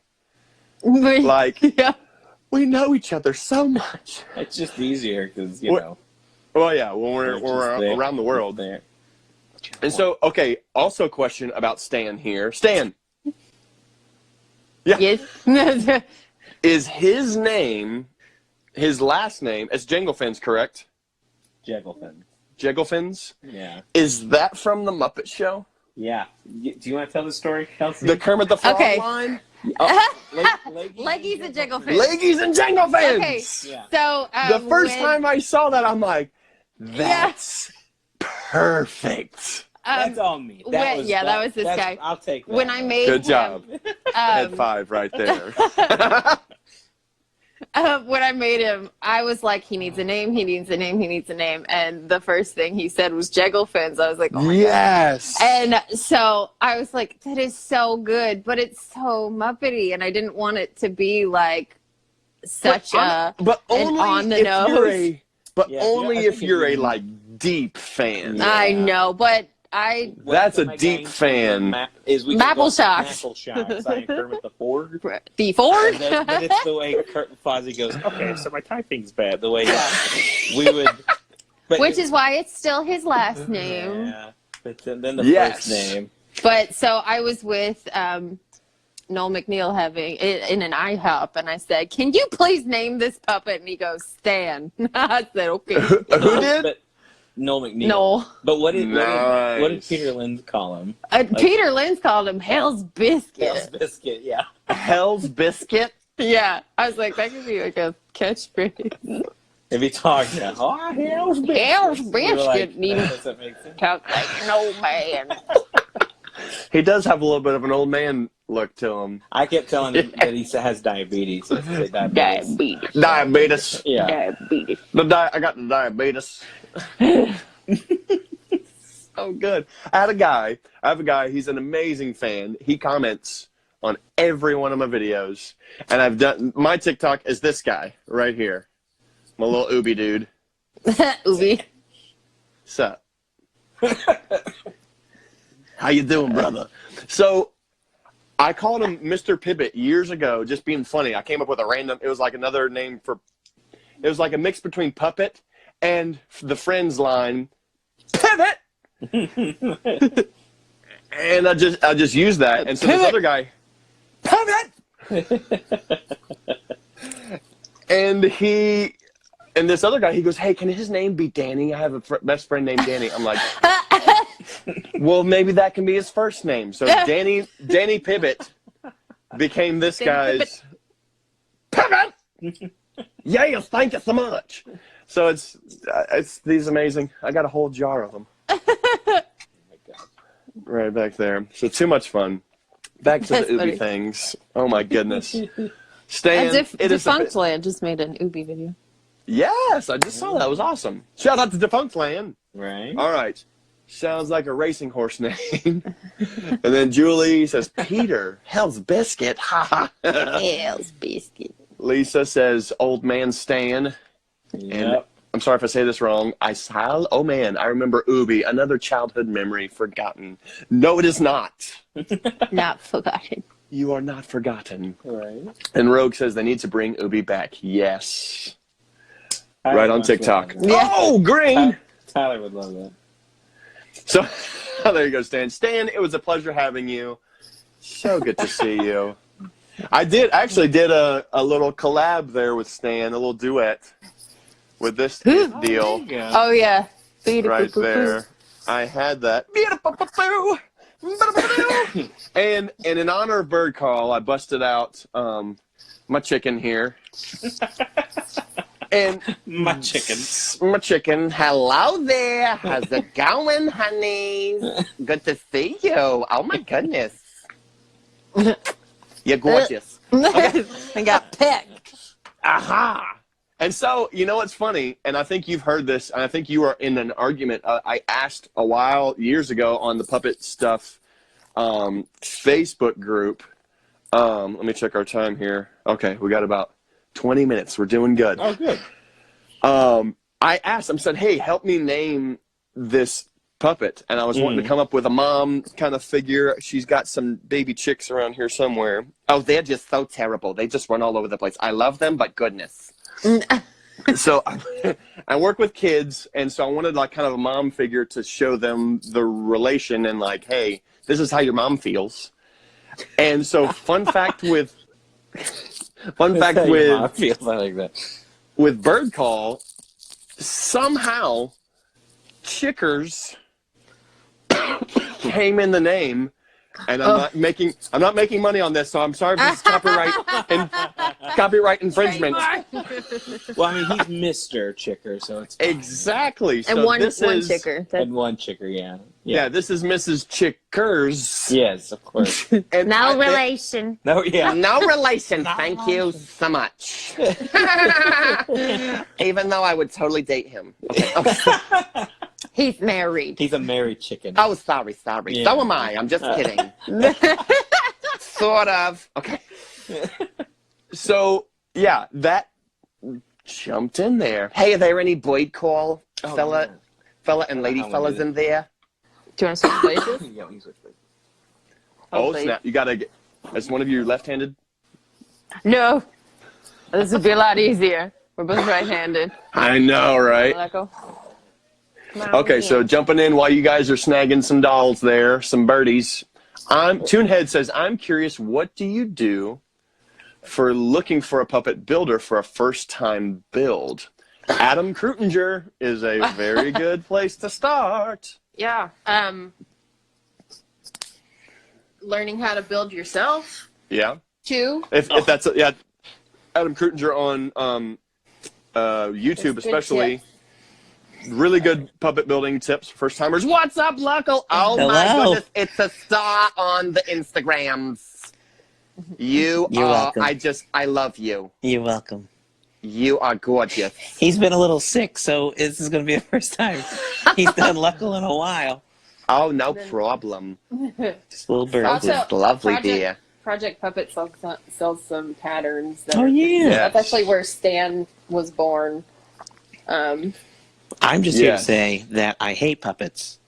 Like, we know each other so much. It's just easier because, know. Well, yeah, when we're around the world. There. And so, okay, also a question about Stan here. Stan. Yeah. Yes. Is his name, his last name, it's Janglefins, correct? Janglefins? Yeah. Is that from the Muppet Show? Yeah. Do you want to tell the story, Kelsey? The Kermit the Frog line? Leggies and Janglefins. Leggies and Janglefins! Okay, so the first time I saw that, I'm like, that's perfect. That's all me. That was this guy. I'll take that. When I made Good job. Head five right there. When I made him, I was like, he needs a name, he needs a name, he needs a name. And the first thing he said was Janglefins. I was like, oh my God. And so I was like, that is so good, but it's so Muppety. And I didn't want it to be like such but only on the if nose. You're only if you're a like deep fan. Yeah. I know, but That's a deep fan. Maple Shocks. Maple Shocks. I am Kermit the Ford. The Ford. But it's the way Fozzie goes, okay, so my typing's bad. The way we would... But Which is why it's still his last name. Yeah. But then the first name. But so I was with Noel McNeil having in an IHOP, and I said, "Can you please name this puppet?" And he goes, "Stan." I said, "Okay." Who did? But Noel McNeil. Noel. But what did Peter Lenz call him? Peter Lenz called him Hell's Biscuit. Hell's Biscuit, yeah. Hell's Biscuit? Yeah. I was like, that could be like a catchphrase. If he talked, Hell's Biscuit. Hell's Biscuit. That doesn't make sense. Talk like an old man. He does have a little bit of an old man look to him. I kept telling him that he has diabetes. Diabetes. Diabetes. Yeah. Diabetes. I got the diabetes. So good. I have a guy, he's an amazing fan. He comments on every one of my videos. And I've done, my TikTok is this guy right here. My little Ubi dude. Ubi. Sup? How you doing, brother? So, I called him Mr. Pivot years ago, just being funny. I came up with a random, it was like another name for, it was like a mix between Puppet and the Friends line, Pivot! And I just used that. And so this other guy, Pivot! And this other guy, he goes, hey, can his name be Danny? I have a best friend named Danny. I'm like, well, maybe that can be his first name. So Danny Pivot became this guy's Pivot. Yes, thank you so much. So it's these amazing. I got a whole jar of them. Right back there. So too much fun. Back to the Ubi things. Oh my goodness. Stan, As if Defunct Land just made an Ubi video. Yes, I just saw that. It was awesome. Shout out to Defunct Land. Right. All right. Sounds like a racing horse name. And then Julie says, Peter, Hell's Biscuit. Ha ha. Hell's Biscuit. Lisa says, Old Man Stan. Yep. And I'm sorry if I say this wrong. Oh man, I remember Ubi, another childhood memory forgotten. No, it is not. Not forgotten. You are not forgotten. Right. And Rogue says they need to bring Ubi back. Yes. Right on TikTok. Yeah. Oh, green! Tyler would love that. So, there you go, Stan. Stan, it was a pleasure having you. So good to see you. I actually did a little collab there with Stan, a little duet with this deal. Oh, yeah. Right there. I had that. And in honor of Birdcall, I busted out my chicken here. And My chicken. My chicken. Hello there. How's it going, honey? Good to see you. Oh my goodness. You're gorgeous. Okay. I got pecked. Aha. And so, you know what's funny? And I think you've heard this, and I think you were in an argument. I asked years ago on the Puppet Stuff Facebook group. Let me check our time here. Okay, we got about 20 minutes. We're doing good. Oh, good. I asked him, said, hey, help me name this puppet. And I was wanting to come up with a mom kind of figure. She's got some baby chicks around here somewhere. Oh, they're just so terrible. They just run all over the place. I love them, but goodness. So I work with kids, and so I wanted like kind of a mom figure to show them the relation and like, hey, this is how your mom feels. And so fun fact with I like that. With Birdcall, somehow Chickers came in the name, and I'm not making money on this, so I'm sorry if this is copyright infringement. Well, I mean, he's Mr. Chicker, so it's fine. Exactly. And so one chicker. And one Chicker, yeah. Yeah, this is Mrs. Chickers. Yes, of course. And No relation. No, yeah. No relation. Thank you so much. Even though I would totally date him. Okay. He's married. He's a married chicken. Oh, sorry. Yeah. So am I. I'm just kidding. Sort of. Okay. So, yeah, that jumped in there. Hey, are there any Birdcall fella and lady fellas in there? Do you want to switch places? Yeah, we can switch places. Oh, please. snap. You got to get... Is one of you left-handed? No. This would be a lot easier. We're both right-handed. I know, right? Come on, Okay, so jumping in while you guys are snagging some dolls there, some birdies. Tunehead says, I'm curious, what do you do for looking for a puppet builder for a first-time build? Adam Kreutinger is a very good place to start. Yeah. Learning how to build yourself, Yeah. too. If that's yeah, Adam Kreutinger on YouTube especially. Really good puppet building tips for first timers. What's up, Luckle? Oh Hello. my goodness, it's a star on the Instagrams. You're welcome. I love you. You're welcome. You are gorgeous. He's been a little sick, so this is going to be the first time he's done Luckle in a while. Oh, no problem. Just a little bird. Also, This is lovely, Project- dear. Project Puppet sells some patterns. That Oh, are- yeah. That's actually where Stan was born. I'm just here to Yes. say that I hate puppets.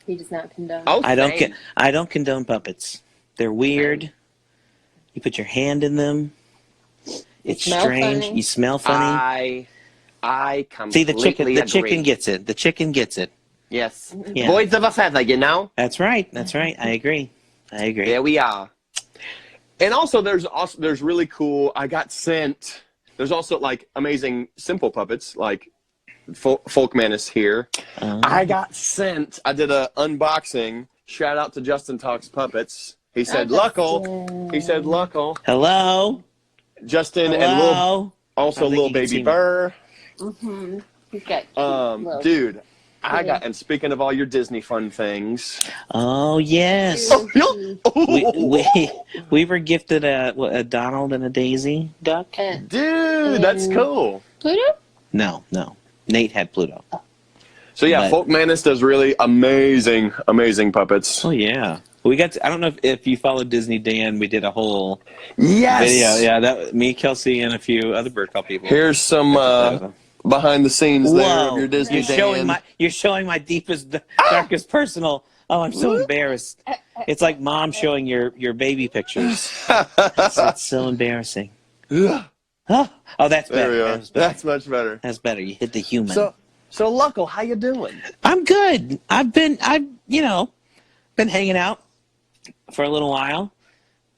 He does not condone. Oh, I don't same. I don't condone puppets. They're weird. You put your hand in them. It's smell strange. funny. You smell funny. I See, completely the agree. chicken gets it. The chicken gets it. Yes. Yeah. Boys of a feather, you know? That's right. That's right. I agree. I agree. There we are. And also there's really cool, I got sent, there's also like amazing simple puppets like Folk Menace here. I got sent, I did a unboxing, shout out to Justin Talks Puppets. He said Luckle. He said Luckle. Hello. Justin and Hello. also I think little you can see baby me. Burr. He's got little- Dude, I got, and speaking of all your Disney fun things. Oh yes. We were gifted a Donald and a Daisy duck. Dude, that's cool. Pluto? No. Nate had Pluto. So yeah, But- Folk Menace does really amazing puppets. Oh yeah. We got. I don't know if you followed Disney Dan. We did a whole Yes. video. Yeah, that me, Kelsey, and a few other Birdcall people. Here's some behind the scenes there of Whoa! your Disney You're showing my deepest, darkest personal. Oh, I'm so embarrassed. It's like mom showing your baby pictures. It's so embarrassing. Oh, that's There we better. are. That's much better. That's better. You hit the human. So Luckle, how you doing? I'm good. I've been hanging out for a little while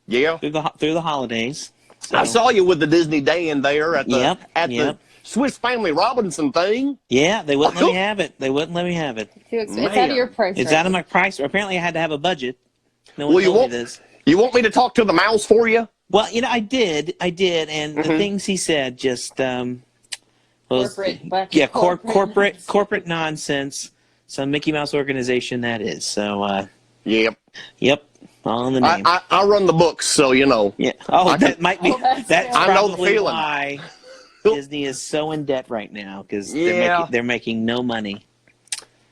Yeah. through the holidays. So, I saw you with the Disney Dan there at the Yep. Swiss Family Robinson thing. Yeah, they wouldn't let me have it. They wouldn't let me have it. Too expensive. It's out of your price It's range. out of my price. Apparently, I had to have a budget. No one Well, you told won't. me this. You want me to talk to the mouse for you? Well, I did, and the things he said just was corporate nonsense. Some Mickey Mouse organization that is. So, Yep. yep, all in the name. I run the books, so you know. Yeah. Oh, that might be. that's That's I know the probably feeling. why Disney is so in debt right now because Yeah. they're making no money.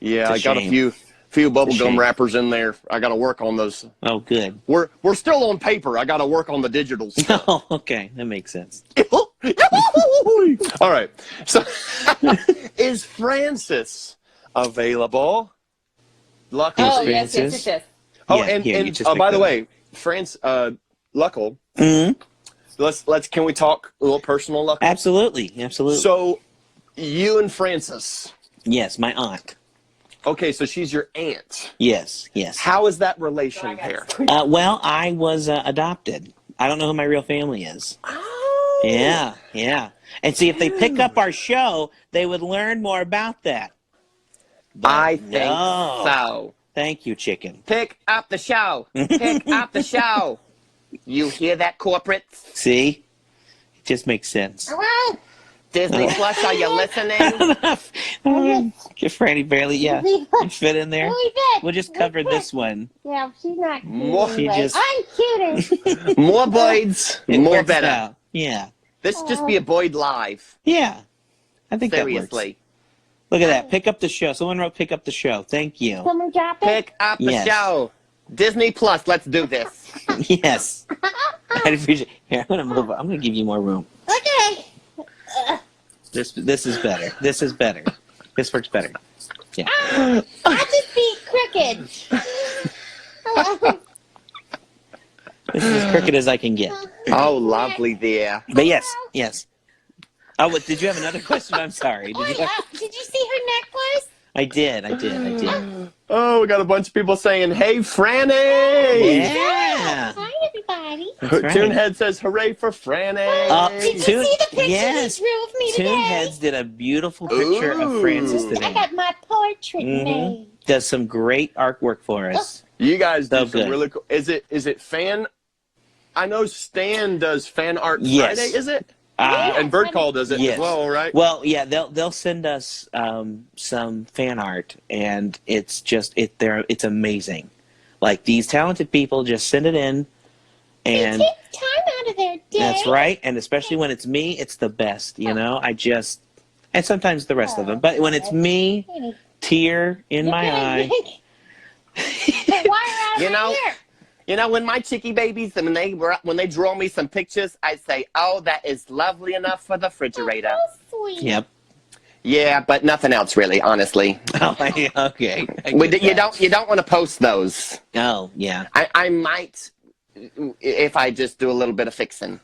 Yeah, I It's a got a shame. few It's a bubblegum shame. wrappers in there. I got to work on those. Oh, good. We're still on paper. I got to work on the digital stuff. Oh, okay, that makes sense. All right. So, is Francis available? Lucky. Oh, Francis. yes. Oh, Yeah, and here, you just by pick the that way, Luckle. Hmm. Let's. Can we talk a little personal, Luckle? Absolutely. So, you and Francis. Yes, my aunt. Okay, so she's your aunt. Yes. How is that relation there? Well, I was adopted. I don't know who my real family is. Oh. Yeah. And see, if they pick up our show, they would learn more about that. But I think no. so. Thank you, chicken. Pick up the show. Pick up the show. You hear that, corporate? See? It just makes sense. Disney Plus, are you listening? Franny barely, you fit in there. We'll just cover this one. Yeah, she's not cute. More, She anyway. just- I'm cuter. more Boyds, It more works better. out. Yeah. This just be a Boyd live. Yeah. I think that works. Seriously. Look at that. Pick up the show. Someone wrote pick up the show. Thank you. Someone drop it. Pick up the Yes. show. Disney Plus, let's do this. Yes. I appreciate. Here, I'm gonna move. I'm gonna give you more room. Okay. This is better. This works better. Yeah. I'll just be crooked. Hello. This is as crooked as I can get. Oh, lovely there. But yes. Oh, what, did you have another question? I'm sorry. Did you see her necklace? I did. Oh, we got a bunch of people saying, "Hey, Franny!" Yeah. Hi, everybody. That's right. Toonhead says, "Hooray for Franny!" Did you see the picture yes. he drew of me today? Toonheads did a beautiful picture of Francis I today. got my portrait made. Does some great artwork for us. You guys do So some good. really cool. Is it fan? I know Stan does fan art Yes. Friday. Is it? Uh, And Birdcall does it yes. as well, right? Well, yeah, they'll send us some fan art, and it's amazing. Like, these talented people just send it in, They and take time out of their day. that's right. And especially when it's me, it's the best. You know, and sometimes the rest of them, but when it's me, tear in my eye. But why are You know- here? You know, when my chickie babies, when they draw me some pictures, I say, "Oh, that is lovely enough for the refrigerator." Oh, sweet. Yep. Yeah, but nothing else really, honestly. Oh, okay. You don't want to post those. Oh, yeah. I might if I just do a little bit of fixing.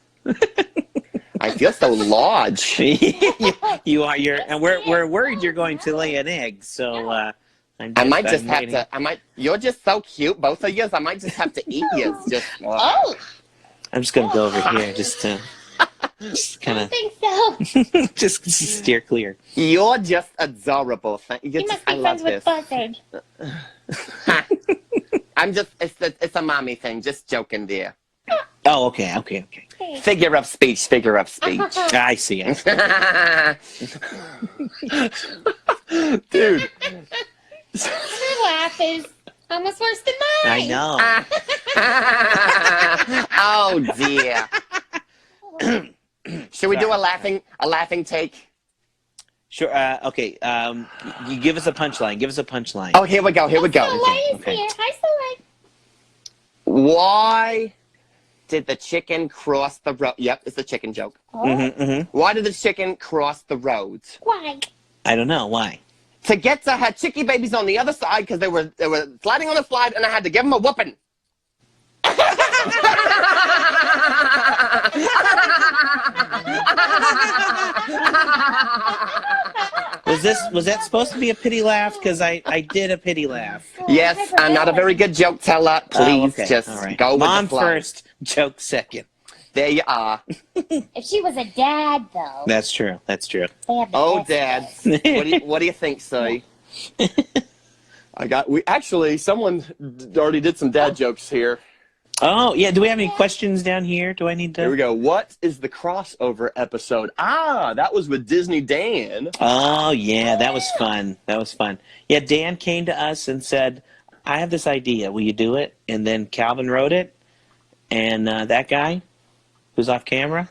I feel so large. You are. And we're worried you're going to lay an egg. So You're just so cute, both of you. I might just have to eat you. Oh, I'm just gonna go over here just to kind I of think so. just steer clear. You're just adorable. You must I be love friends with this. Buzzard. I'm just. It's a mommy thing. Just joking, dear. Oh, okay. Figure of speech. I see. Dude. Her laugh is almost worse than I mine. know. Oh dear. Should we do a laughing take? Sure. Okay. You give us a punchline. Oh, here we go. Soleil's Okay. here. Hi, Soleil. Why did the chicken cross the road? Yep, it's a chicken joke. Oh, Why did the chicken cross the road? why? I don't know why. To get to her chickie babies on the other side because they were sliding on the slide and I had to give them a whooping. Was that supposed to be a pity laugh? Because I did a pity laugh. Yes, I'm not a very good joke teller. Please just All right. go with Mom the flow. first, joke second. There you are. If she was a dad, though. That's true. They have the Oh, best Dad. dads. What do you think, Say? Someone already did some dad jokes here. Oh, yeah. Do we have any questions down here? Do I need to? Here we go. What is the crossover episode? That was with Disney Dan. Oh, yeah. That was fun. Yeah, Dan came to us and said, I have this idea. Will you do it? And then Calvin wrote it. And that guy who's off camera.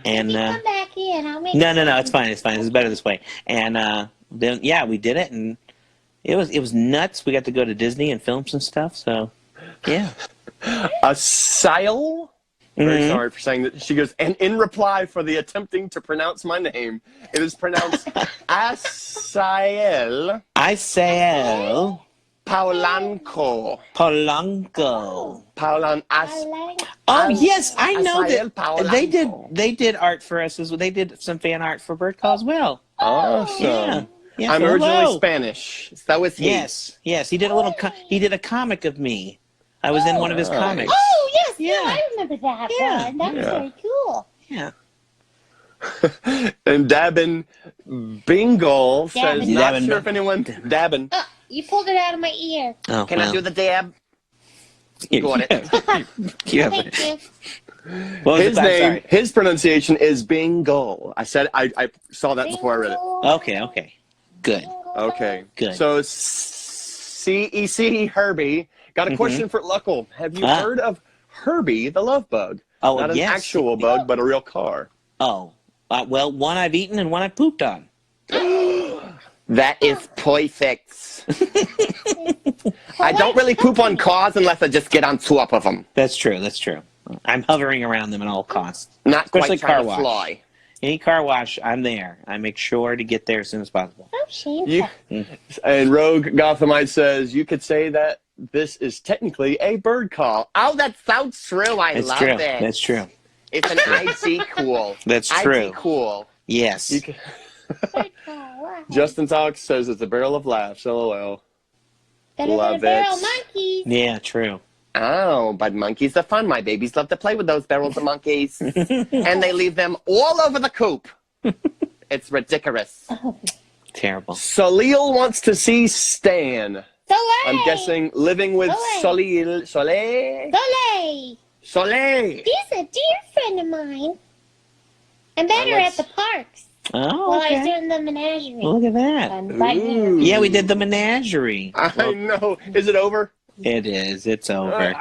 And Come back in. I'll make no. It's fine. It's better this way. And then, yeah, we did it. And it was nuts. We got to go to Disney and film some stuff. So, yeah. Asail? Very sorry for saying that. She goes, and in reply for the attempting to pronounce my name, it is pronounced Asael Paulanco. Oh, yes, I know Asael that they did art for us as well. They did some fan art for Birdcall as well. Awesome. Yeah, I'm so originally hello. Spanish. So is he. Yes. He did he did a comic of me. I was in one of his comics. Oh, yes. Yeah. Yeah, I remember that Yeah. one. That was very cool. Yeah. And Dabin Bingle says, Dabin. not Dabin. sure if anyone... Dabin. Oh, you pulled it out of my ear. Oh, Can I do the dab? Got it. Yeah. Thank you. What was His it? I'm name, sorry. his pronunciation is Bingle. I saw that before I read it. Okay. Good. Okay. Good. So CEC Herbie got a question for Luckle. Have you heard of Herbie the Love Bug? Oh, Not an yes. actual bug, but a real car. Oh. Well, one I've eaten and one I pooped on. That is perfect. I don't really poop on cars unless I just get on top of them. That's true. I'm hovering around them at all costs. Not Especially quite trying car to wash. fly. Any car wash, I'm there. I make sure to get there as soon as possible. Shameful. And Rogue Gothamite says, you could say that this is technically a bird call. Oh, that's so true. I That's love true. it. That's true. It's an IG cool. That's true. IG cool. Yes. You can... Justin Talks says it's a barrel of laughs. LOL. Better Love than a barrel it. monkey. Yeah, true. Oh, but monkeys are fun. My babies love to play with those barrels of monkeys. And they leave them all over the coop. It's ridiculous. Terrible. Salil wants to see Stan. Soleil. I'm guessing living with Soleil. Soleil. Soleil. Soleil. He's a dear friend of mine. I'm better at the parks. Oh, While I okay. sit in the menagerie. Look at that. I'm biting Ooh. him. Yeah, we did the menagerie. I know. Is it over? It is. It's over.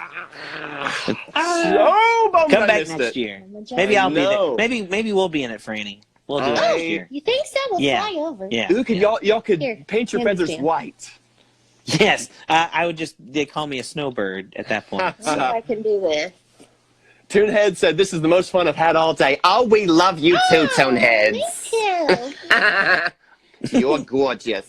So bummed Come I back missed next it. year. I'm a giant- Maybe I'll be know. there. Maybe we'll be in it, Franny. We'll do it next year. You think so? We'll Yeah. fly over. Yeah. Ooh, y'all could Here, paint your hand feathers this down. white. Yes. I would just, they call me a snowbird at that point. So I can do this. Toonhead said, this is the most fun I've had all day. Oh, we love you too, Me Toneheads. too. You're gorgeous.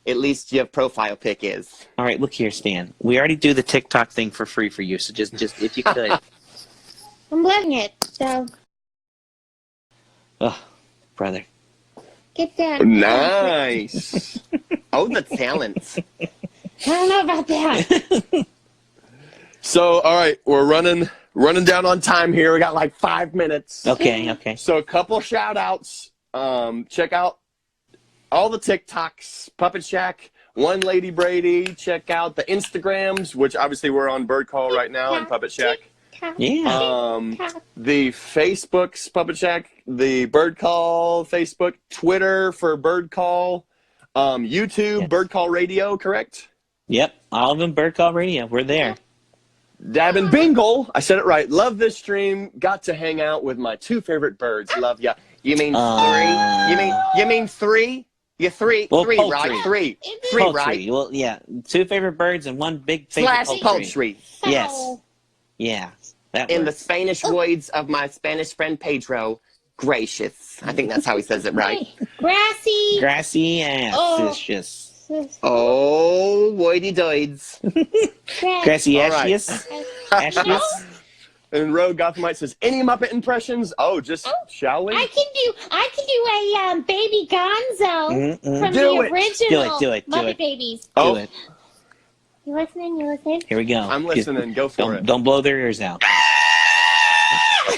At least your profile pic is. All right, look here, Stan. We already do the TikTok thing for free for you, so just if you could. I'm loving it. So Oh, brother. get down. Nice. Oh, the talent. I don't know about that. So, all right, we're running down on time here. We got like 5 minutes. Okay. So a couple shout outs. Check out all the TikToks, Puppet Shack, One Lady Brady. Check out the Instagrams, which obviously we're on Birdcall right now and Puppet Shack. Yeah. The Facebooks, Puppet Shack, the Birdcall Facebook, Twitter for Birdcall, YouTube, Yes. Birdcall Radio, correct? Yep. All of them, Birdcall Radio. We're there. Dab and Bingle, I said it right. Love this stream. Got to hang out with my two favorite birds. Love ya. You mean three? You mean three? You're three, Well, three, poultry. right? Three, Poultry. right? Well, yeah. Two favorite birds and one big favorite Slash poultry. Yes. Yeah. That In the works. Spanish words of my Spanish friend Pedro, gracious. I think that's how he says it right. Grassy. Grassy ass. Oh. It's just Oh, woidy doids. grassy All right. ashes. Ashes. And Rogue Gothamite says, any Muppet impressions? Oh, just shall we? I can do a baby Gonzo from Do the it. original Do it. Muppet Babies. Oh, Do it. You listening? You listening? Here we go. I'm listening. Go for it. Don't blow their ears out.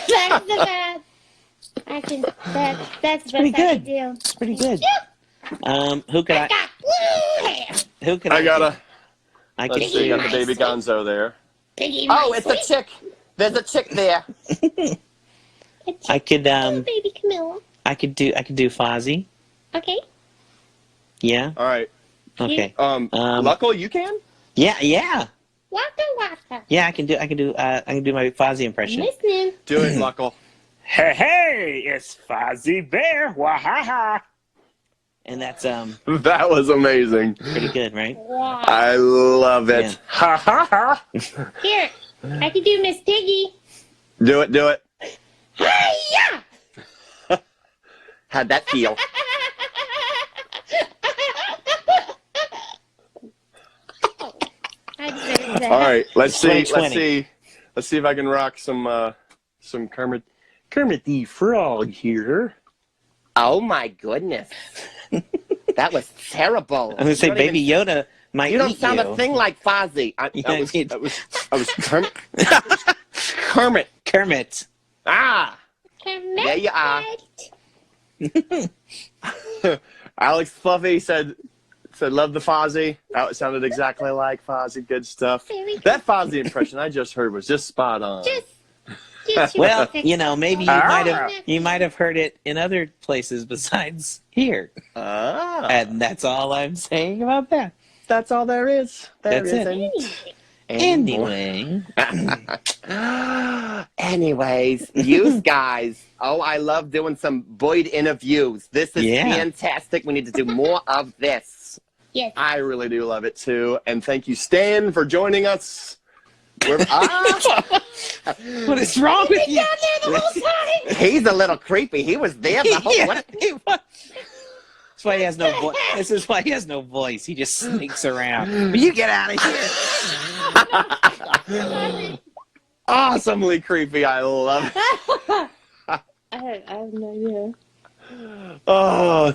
That's the best. That's the best pretty I good. can do. It's pretty good. Who could I? Got blue hair. Who could I gotta, I could let's see, do. got the baby Gonzo there. Piggy Oh, my it's a chick. There's a chick there. I could baby Camilla. I could do Fozzie. Okay. Yeah. All right. Okay. Luckle, you can? Yeah. Waka. Yeah, I can do my Fozzie I'm impression. listening. Do it, Luckle. Hey, it's Fozzie Bear. Wahaha. And that's That was amazing. pretty good, right? Wow. I love it. Yeah. Ha ha ha. Here, I can do Miss Piggy. Do it, do it. Hiya! How'd that feel? I deserve that. All right, let's see. 2020. Let's see if I can rock some Kermit the Frog here. Oh my goodness. That was terrible. I'm gonna say You don't Baby even- Yoda might You don't eat sound you. a thing like Fozzie. I was Kermit. Kermit. Ah, Kermit. there you are. Alex Fluffy said love the Fozzie. That sounded exactly like Fozzie. Good stuff. Very good. That Fozzie impression I just heard was just spot on. Just Well, you know, maybe Ah. you might have heard it in other places besides here. Ah, And that's all I'm saying about that. that's all there is. That's it. isn't Anyway. Anyways, you guys. Oh, I love doing some Boyd interviews. This is Yeah. fantastic. We need to do more of this. Yes. I really do love it too. And thank you, Stan, for joining us. What is wrong with you? Down there the whole time. He's a little creepy. He was there the whole Yeah, what? it was. That's why he has no voice. This is why he has no voice. He just sneaks around. Will you get out of here? Awesomely creepy. I love it. I have no idea. Oh,